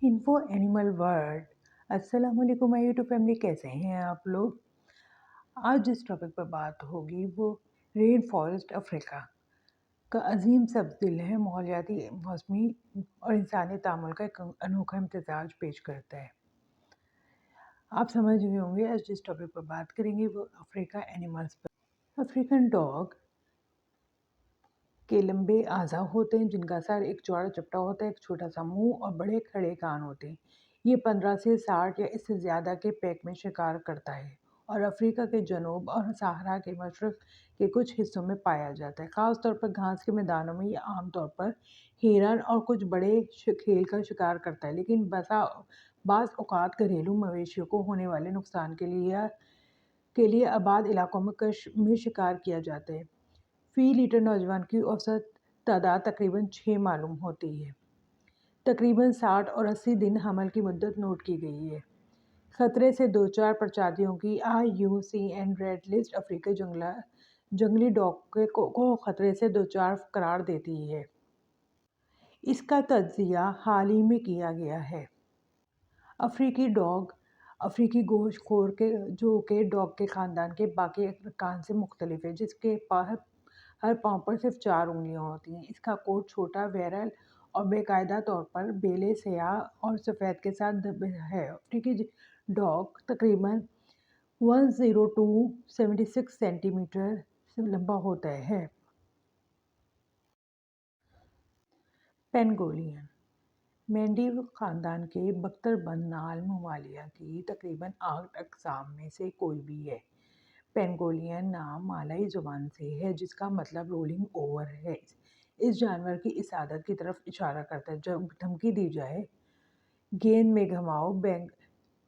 Info animal world. अस्सलाम वालेकुम my YouTube family, कैसे हैं आप लोग। आज जिस टॉपिक पर बात होगी वो रेन फॉरेस्ट अफ्रीका का अजीम सबदिल है, माहौलियाती, मौसमी और इंसानी तामुल का एक अनोखा इम्तजाज पेश करता है। आप समझ गए होंगे आज जिस टॉपिक पर बात करेंगे वो अफ्रीका एनिमल्स पर। अफ्रीकन डॉग के लंबे आज़ा होते हैं जिनका सर एक चौड़ा चपटा होता है, एक छोटा सा मुंह और बड़े खड़े कान होते हैं। ये 15 से 60 या इससे ज़्यादा के पैक में शिकार करता है और अफ्रीका के जनूब और सहारा के मशरक़ के कुछ हिस्सों में पाया जाता है। ख़ास तौर पर घास के मैदानों में ये आमतौर पर हिरन और कुछ बड़े खेल का शिकार करता है, लेकिन बाज़ औक़ात घरेलू मवेशियों को होने वाले नुकसान के लिए आबाद इलाकों में शिकार किया जाता है। फ़ी लीटर नौजवान की औसत तादाद तकरीबन 6 मालूम होती है। तकरीबन 60 और 80 दिन हमल की मुद्दत नोट की गई है। खतरे से दो चार प्रजातियों की IUCN रेड लिस्ट अफ्रीकी जंगली डॉग को खतरे से दो चार करार देती है। इसका तज्जिया हाल ही में किया गया है। अफ्रीकी डॉग अफ्रीकी गोश्तखोर के डॉग के ख़ानदान के बाकी अरकान से मुख्तलिफ है, जिसके हर पाँव पर सिर्फ 4 उंगलियां होती हैं। इसका कोट छोटा, बैरल और बेकायदा तौर पर बेले, स्याह और सफ़ेद के साथ धब्बे है। अफ्रीकी डॉग तकरीबन 102-76 सेंटीमीटर लंबा होता है। पेंगोलियन मेंढी ख़ानदान के बख्तरबंद नाल ममालिया की तकरीबन 8 अक़साम में से कोई भी है। पेंगोलियन नाम मालई ज़ुबान से है जिसका मतलब रोलिंग ओवर है। इस जानवर की इस आदत की तरफ इशारा करता है जब धमकी दी जाए, गेंद में घुमाओ।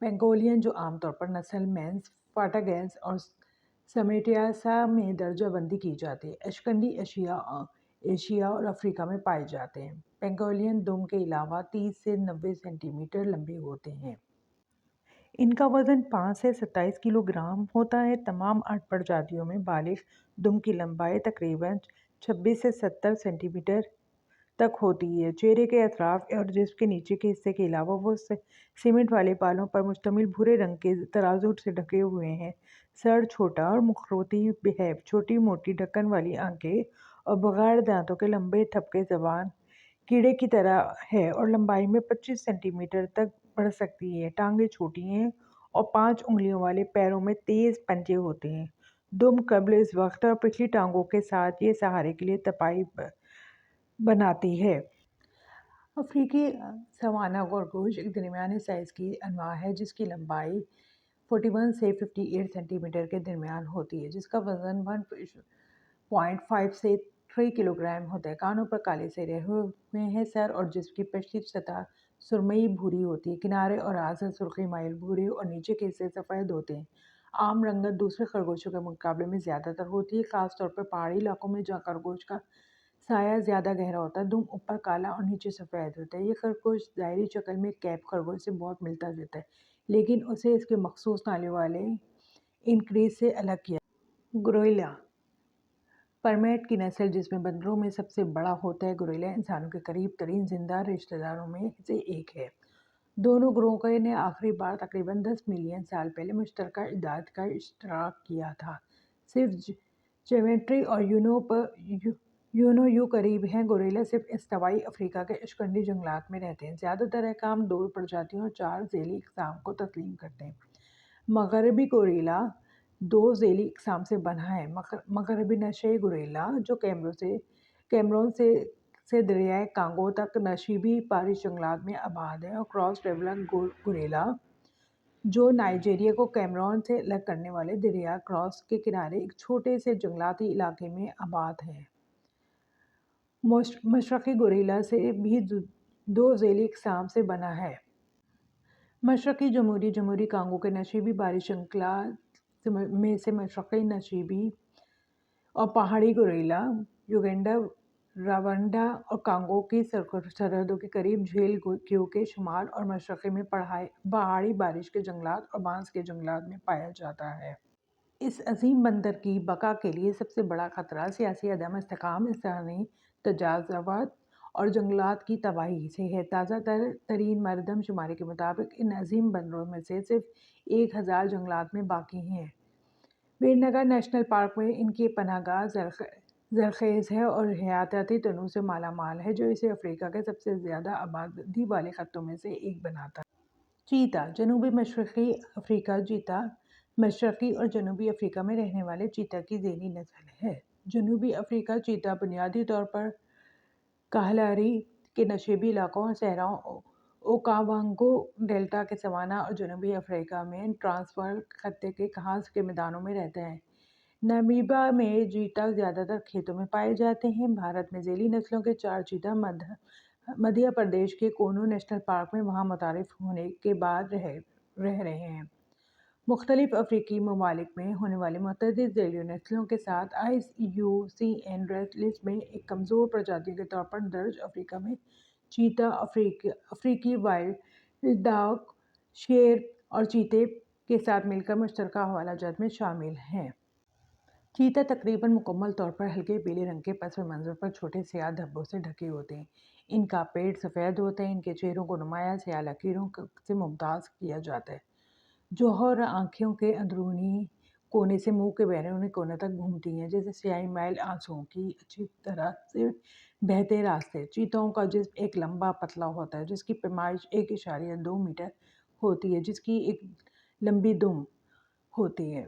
पेंगोलियन जो आमतौर पर नस्ल मेंस, फाटागेंस और समेटियासा में दर्जा बंदी की जाती है, अशकंडी एशिया और अफ्रीका में पाए जाते हैं। पेंगोलियन दुम के अलावा 30 से 90 सेंटीमीटर लंबे होते हैं। इनका वज़न 5 से 27 किलोग्राम होता है। तमाम 8 प्रजातियों में बालिग दुम की लंबाई तकरीबन 26 से 70 सेंटीमीटर तक होती है। चेहरे के अतराफ और जिस्म के नीचे के हिस्से के अलावा वो सीमेंट वाले बालों पर मुश्तमिल भूरे रंग के तराजू से ढके हुए हैं। सर छोटा और मुखरोती है, छोटी मोटी ढक्कन वाली आंखें और बगैर दांतों के लंबे थपके ज़बान कीड़े की तरह है और लंबाई में 25 सेंटीमीटर तक बढ़ सकती है। टांगें छोटी हैं और 5 उंगलियों वाले पैरों में तेज़ पंजे होते हैं। दुम कब्ल इस वक्त और पिछली टांगों के साथ ये सहारे के लिए तपाई बनाती है। अफ्रीकी सवाना खरगोश एक दरमियाने साइज़ की अनवा है जिसकी लंबाई 41 से 58 सेंटीमीटर के दरमियान होती है, जिसका वज़न 1.5 से 3 किलोग्राम होता है। कानों पर काले सिरे हुए हैं। सर और जिस्म की पिछली सतह सुरमई भूरी होती है। किनारे और आज़ सुर्खी माइल भूरे और नीचे के हिस्से सफ़ेद होते हैं। आम रंगत दूसरे खरगोशों के मुकाबले में ज़्यादातर होती है, ख़ासतौर पर पहाड़ी इलाकों में जहाँ खरगोश का साया ज़्यादा गहरा होता है। दुम ऊपर काला और नीचे सफ़ेद होता है। ये खरगोश ज़ाहिरी शक्ल में कैप खरगोश से बहुत मिलता जुलता है, लेकिन उसे इसके मखसूस नाले वाले इनक्रीज से अलग किया। गोरिल्ला परमेट की नस्ल जिसमें बंदरों में सबसे बड़ा होता है। गोरिल्ला इंसानों के करीब तरीन जिंदा रिश्तेदारों में से एक है। दोनों ग्रोह ने आखिरी बार तकरीबन 10 मिलियन साल पहले मुश्तरका इजाद का इश्तराक किया था। सिर्फ जेमेट्री और यूनो करीब हैं। गोरिल्ला सिर्फ इस्तवाई अफ्रीका के अशकंडी जंगलात में रहते हैं। ज़्यादातर अहकाम 2 प्रजातियों और 4 झेली अक़साम को तस्लीम करते हैं। मगरबी गोरिल्ला 2 झेली अक़साम से बना है। मगरबी नस्ल गोरिल्ला जो कैमरून से दरियाए कांगो तक नशीबी बारिश जंगलात में आबाद है, और क्रॉस डेवलप गोरिल्ला जो नाइजीरिया को कैमरून से अलग करने वाले दरिया क्रॉस के किनारे एक छोटे से जंगलाती इलाके में आबाद है। मशरक़ी गोरिल्ला से भी 2 झेली अक़साम से बना है। मशरक़ी जमहूरी कांगो के नशीबी बारिश जंगलात में से मशरक़ी नशीबी और पहाड़ी गोरिल्ला युगांडा, रवांडा और कांगो की सरहदों के करीब झील क्यू के शुमाल और मशरक़ में पहाड़ी बारिश के जंगलात और बांस के जंगलात में पाया जाता है। इस अजीम बंदर की बका के लिए सबसे बड़ा खतरा सियासी अदम इस्तेहकाम, इंसानी तजावुज़ात اور جنگلات کی تباہی سے ہے۔ تازہ ترین مردم شماری کے مطابق ان عظیم بندروں میں سے صرف 1000 جنگلات میں باقی ہیں۔ ویرناگر نیشنل پارک میں ان کی پناہ گاہ زرخیز ہے اور حیاتیاتی تنوع سے مالا مال ہے، جو اسے افریقہ کے سب سے زیادہ آبادی والے خطوں میں سے ایک بناتا ہے۔ چیتا جنوبی مشرقی افریقہ چیتا مشرقی اور جنوبی افریقہ میں رہنے والے چیتا کی ذیلی نسل ہے۔ جنوبی افریقہ چیتا بنیادی طور پر کاہلاری کے نشیبی علاقوں اور صحراؤں، اوکاوانگو ڈیلٹا کے سوانا اور جنوبی افریقہ میں ٹرانسوال خطے کے گھاس کے میدانوں میں رہتے ہیں۔ نامیبیا میں چیتا زیادہ تر کھیتوں میں پائے جاتے ہیں۔ بھارت میں ذیلی نسلوں کے 4 چیتا مدھیہ پردیش کے کونو نیشنل پارک میں وہاں متعارف ہونے کے بعد رہ رہے ہیں۔ مختلف افریقی ممالک میں ہونے والی متعدد ذیلی نسلوں کے ساتھ IUCN ریڈ لسٹ میں ایک کمزور پرجاتیوں کے طور پر درج افریقہ میں چیتا، افریقی وائلڈ ڈاگ، شیر اور چیتے کے ساتھ مل کر مشترکہ حوالہ جات میں شامل ہیں۔ چیتا تقریباً مکمل طور پر ہلکے پیلے رنگ کے پس منظر پر چھوٹے سیاہ دھبوں سے ڈھکے ہوتے ہیں۔ ان کا پیٹ سفید ہوتا ہے۔ ان کے چہروں کو نمایاں سیاہ لکیروں سے ممتاز کیا جاتا ہے، جو ہر آنکھوں کے اندرونی کونے سے منہ کے بیرونی کونے تک گھومتی ہیں، جیسے سیاہی میل آنسوؤں کی اچھی طرح سے بہتے راستے۔ چیتاؤں کا جسم ایک لمبا پتلا ہوتا ہے، جس کی پیمائش 1.2 میٹر ہوتی ہے، جس کی ایک لمبی دم ہوتی ہے۔